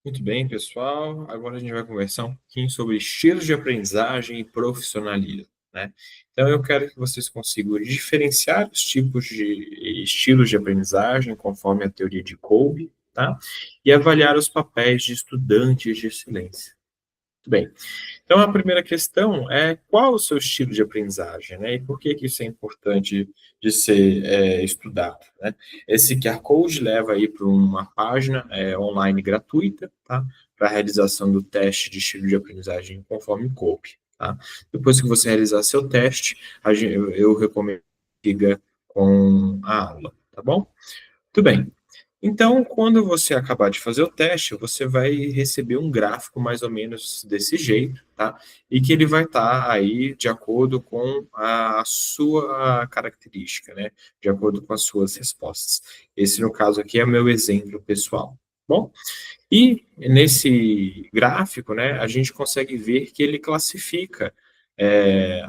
Muito bem, pessoal. Agora a gente vai conversar um pouquinho sobre estilos de aprendizagem e profissionalismo, né? Então, eu quero que vocês consigam diferenciar os tipos de estilos de aprendizagem conforme a teoria de Kolbe, tá? E avaliar os papéis de estudantes de excelência. Muito bem. Então, a primeira questão é qual o seu estilo de aprendizagem, né? E por que que isso é importante de ser estudado, né? Esse QR Code leva aí para uma página online gratuita, tá? Para a realização do teste de estilo de aprendizagem conforme Kolbe, tá? Depois que você realizar seu teste, eu recomendo que siga com a aula, tá bom? Tudo bem. Então, quando você acabar de fazer o teste, você vai receber um gráfico mais ou menos desse jeito, tá? E que ele vai estar aí de acordo com a sua característica, né? De acordo com as suas respostas. Esse, no caso aqui, é o meu exemplo pessoal. Bom, e nesse gráfico, né, a gente consegue ver que ele classifica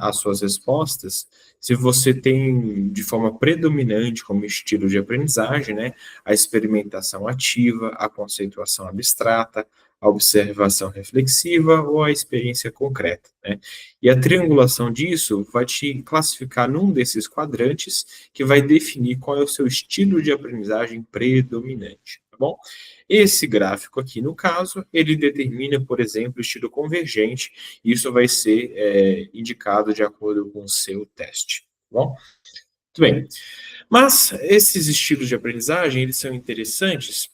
as suas respostas. Se você tem de forma predominante como estilo de aprendizagem, né, a experimentação ativa, a conceituação abstrata, a observação reflexiva ou a experiência concreta, né? E a triangulação disso vai te classificar num desses quadrantes que vai definir qual é o seu estilo de aprendizagem predominante, tá bom? Esse gráfico aqui, no caso, ele determina, por exemplo, o estilo convergente, e isso vai ser indicado de acordo com o seu teste. Tá bom? Muito bem. Mas esses estilos de aprendizagem, eles são interessantes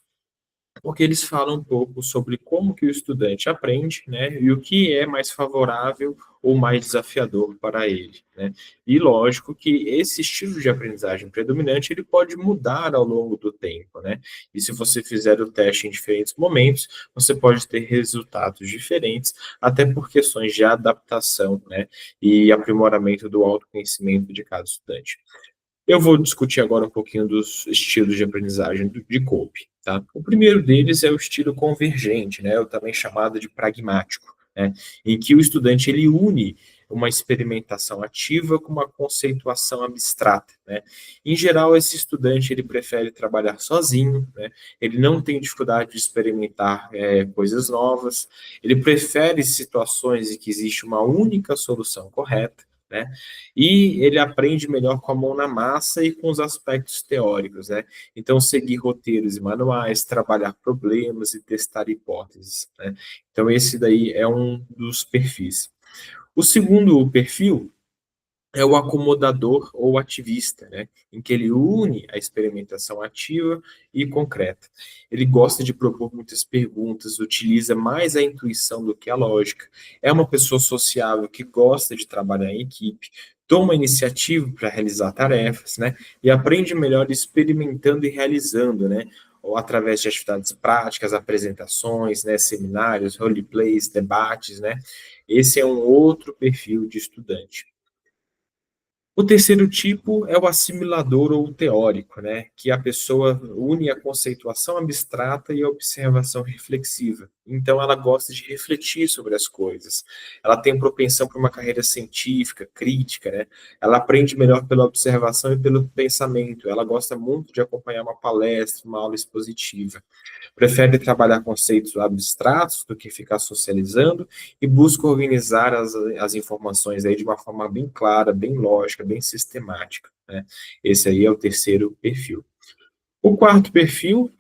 porque eles falam um pouco sobre como que o estudante aprende, né, e o que é mais favorável ou mais desafiador para ele, né? E lógico que esse estilo de aprendizagem predominante ele pode mudar ao longo do tempo, né? E se você fizer o teste em diferentes momentos, você pode ter resultados diferentes, até por questões de adaptação, né, e aprimoramento do autoconhecimento de cada estudante. Eu vou discutir agora um pouquinho dos estilos de aprendizagem de Kolbe, tá? O primeiro deles é o estilo convergente, né? Ou também chamado de pragmático, né? Em que o estudante ele une uma experimentação ativa com uma conceituação abstrata, né? Em geral, esse estudante ele prefere trabalhar sozinho, né? Ele não tem dificuldade de experimentar coisas novas, ele prefere situações em que existe uma única solução correta, né? E ele aprende melhor com a mão na massa e com os aspectos teóricos, né? Então, seguir roteiros e manuais, trabalhar problemas e testar hipóteses, né? Então, esse daí é um dos perfis. O segundo perfil é o acomodador ou ativista, né? Em que ele une a experimentação ativa e concreta. Ele gosta de propor muitas perguntas, utiliza mais a intuição do que a lógica. É uma pessoa sociável que gosta de trabalhar em equipe, toma iniciativa para realizar tarefas, né? E aprende melhor experimentando e realizando, né? Ou através de atividades práticas, apresentações, né? Seminários, roleplays, debates, né? Esse é um outro perfil de estudante. O terceiro tipo é o assimilador ou o teórico, né? Que a pessoa une a conceituação abstrata e a observação reflexiva. Então, ela gosta de refletir sobre as coisas. Ela tem propensão para uma carreira científica, crítica, né? Ela aprende melhor pela observação e pelo pensamento. Ela gosta muito de acompanhar uma palestra, uma aula expositiva. Prefere trabalhar conceitos abstratos do que ficar socializando e busca organizar as informações aí de uma forma bem clara, bem lógica, bem sistemática, né? Esse aí é o terceiro perfil. O quarto perfil,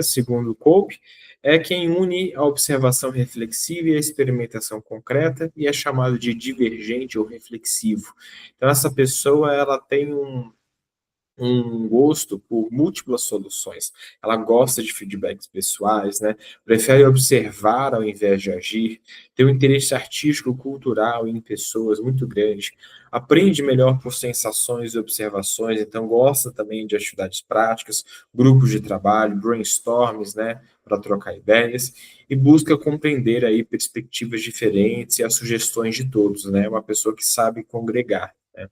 segundo Kolbe, é quem une a observação reflexiva e a experimentação concreta e é chamado de divergente ou reflexivo. Então, essa pessoa ela tem um gosto por múltiplas soluções. Ela gosta de feedbacks pessoais, né? Prefere observar ao invés de agir, tem um interesse artístico, cultural em pessoas muito grande, aprende melhor por sensações e observações, então gosta também de atividades práticas, grupos de trabalho, brainstorms, né? Para trocar ideias e busca compreender aí perspectivas diferentes e as sugestões de todos, né? Uma pessoa que sabe congregar, né?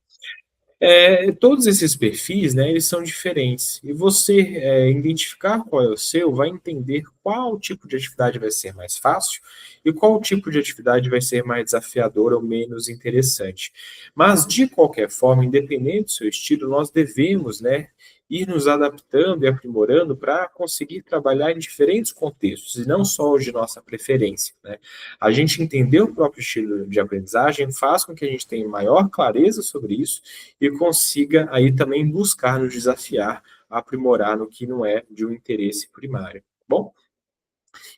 Todos esses perfis, né, eles são diferentes. E você identificar qual é o seu, vai entender qual tipo de atividade vai ser mais fácil e qual tipo de atividade vai ser mais desafiadora ou menos interessante. Mas, de qualquer forma, independente do seu estilo, nós devemos, né, ir nos adaptando e aprimorando para conseguir trabalhar em diferentes contextos, e não só os de nossa preferência, né? A gente entender o próprio estilo de aprendizagem faz com que a gente tenha maior clareza sobre isso e consiga aí também buscar nos desafiar a aprimorar no que não é de um interesse primário. Bom,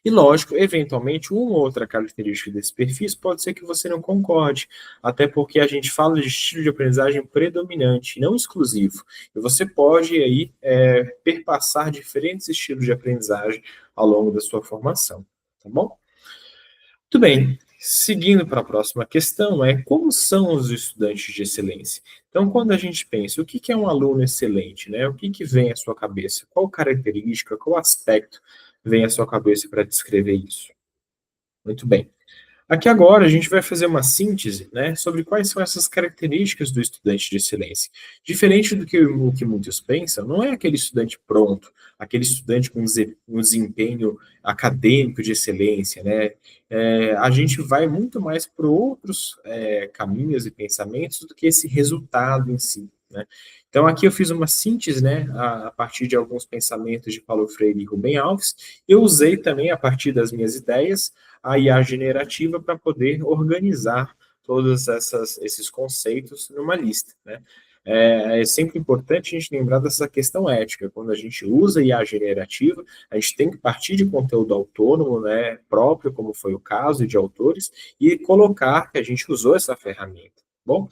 e lógico, eventualmente, uma ou outra característica desse perfil pode ser que você não concorde, até porque a gente fala de estilo de aprendizagem predominante, não exclusivo. E você pode aí perpassar diferentes estilos de aprendizagem ao longo da sua formação, tá bom? Muito bem. Seguindo para a próxima questão, como são os estudantes de excelência? Então, quando a gente pensa, o que é um aluno excelente, né? O que vem à sua cabeça? Qual característica, qual aspecto vem à sua cabeça para descrever isso? Muito bem. Aqui agora a gente vai fazer uma síntese, né, sobre quais são essas características do estudante de excelência. Diferente do que o que muitos pensam, não é aquele estudante pronto, aquele estudante com um desempenho acadêmico de excelência, né? A gente vai muito mais por outros caminhos e pensamentos do que esse resultado em si, né? Então aqui eu fiz uma síntese, né, a partir de alguns pensamentos de Paulo Freire e Rubem Alves. Eu usei também a partir das minhas ideias a IA generativa para poder organizar todos esses conceitos numa lista, né? É sempre importante a gente lembrar dessa questão ética. Quando a gente usa IA generativa, a gente tem que partir de conteúdo autônomo, né, próprio, como foi o caso de autores, e colocar que a gente usou essa ferramenta. Bom,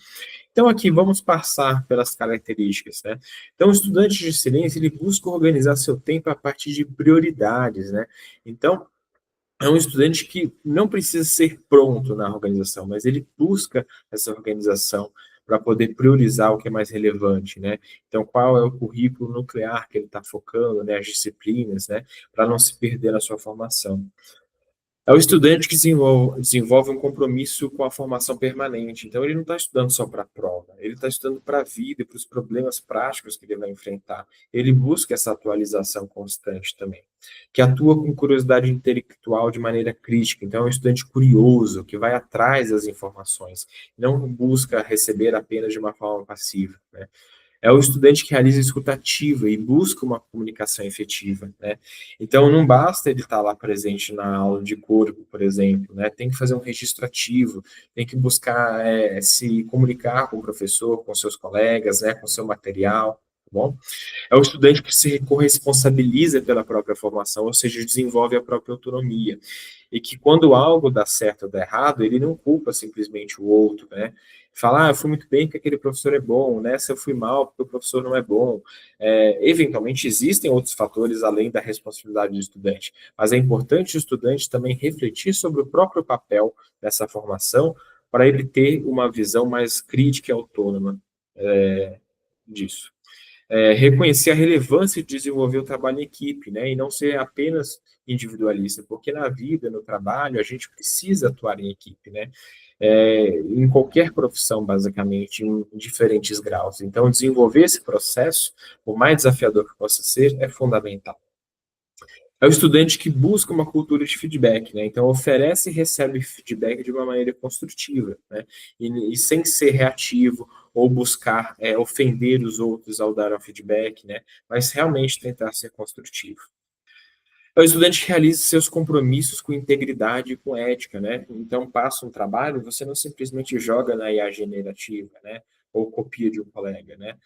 então aqui vamos passar pelas características, né? Então o estudante de excelência, ele busca organizar seu tempo a partir de prioridades, né? Então, é um estudante que não precisa ser pronto na organização, mas ele busca essa organização para poder priorizar o que é mais relevante, né? Então, qual é o currículo nuclear que ele está focando, né? As disciplinas, né? Para não se perder na sua formação. É o estudante que desenvolve um compromisso com a formação permanente. Então, ele não está estudando só para a prova, ele está estudando para a vida e para os problemas práticos que ele vai enfrentar. Ele busca essa atualização constante também, que atua com curiosidade intelectual de maneira crítica. Então, é um estudante curioso, que vai atrás das informações, não busca receber apenas de uma forma passiva, né? É o estudante que realiza escuta ativa e busca uma comunicação efetiva, né? Então, não basta ele estar lá presente na aula de corpo, por exemplo, né? Tem que fazer um registro ativo, tem que buscar se comunicar com o professor, com seus colegas, né? Com seu material, tá bom? É o estudante que se corresponsabiliza pela própria formação, ou seja, desenvolve a própria autonomia. E que quando algo dá certo ou dá errado, ele não culpa simplesmente o outro, né? Fala, eu fui muito bem porque aquele professor é bom, nessa eu fui mal porque o professor não é bom. Eventualmente, existem outros fatores além da responsabilidade do estudante, mas é importante o estudante também refletir sobre o próprio papel dessa formação para ele ter uma visão mais crítica e autônoma disso. Reconhecer a relevância de desenvolver o trabalho em equipe, né, e não ser apenas individualista, porque na vida, no trabalho, a gente precisa atuar em equipe, né, em qualquer profissão, basicamente, em diferentes graus. Então, desenvolver esse processo, por mais desafiador que possa ser, é fundamental. É o estudante que busca uma cultura de feedback, né? Então oferece e recebe feedback de uma maneira construtiva, né? E sem ser reativo ou buscar ofender os outros ao dar um feedback, né? Mas realmente tentar ser construtivo. É o estudante que realiza seus compromissos com integridade e com ética, né? Então, passa um trabalho, você não simplesmente joga na IA generativa, né? Ou copia de um colega, né?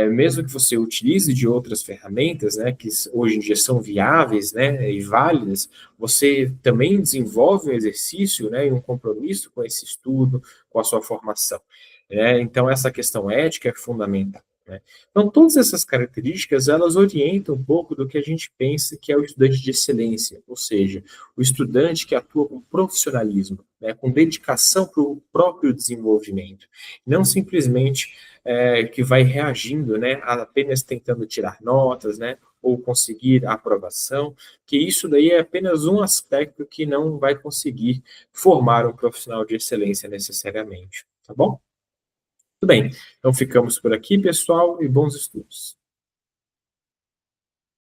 Mesmo que você utilize de outras ferramentas, né? Que hoje em dia são viáveis, né? E válidas, você também desenvolve um exercício, né? E um compromisso com esse estudo, com a sua formação, né? Então, essa questão ética é fundamental, né? Então, todas essas características, elas orientam um pouco do que a gente pensa que é o estudante de excelência, ou seja, o estudante que atua com profissionalismo, né, com dedicação para o próprio desenvolvimento, não simplesmente que vai reagindo, né, apenas tentando tirar notas, né, ou conseguir a aprovação, que isso daí é apenas um aspecto que não vai conseguir formar um profissional de excelência necessariamente, tá bom? Tudo bem, então ficamos por aqui, pessoal, e bons estudos.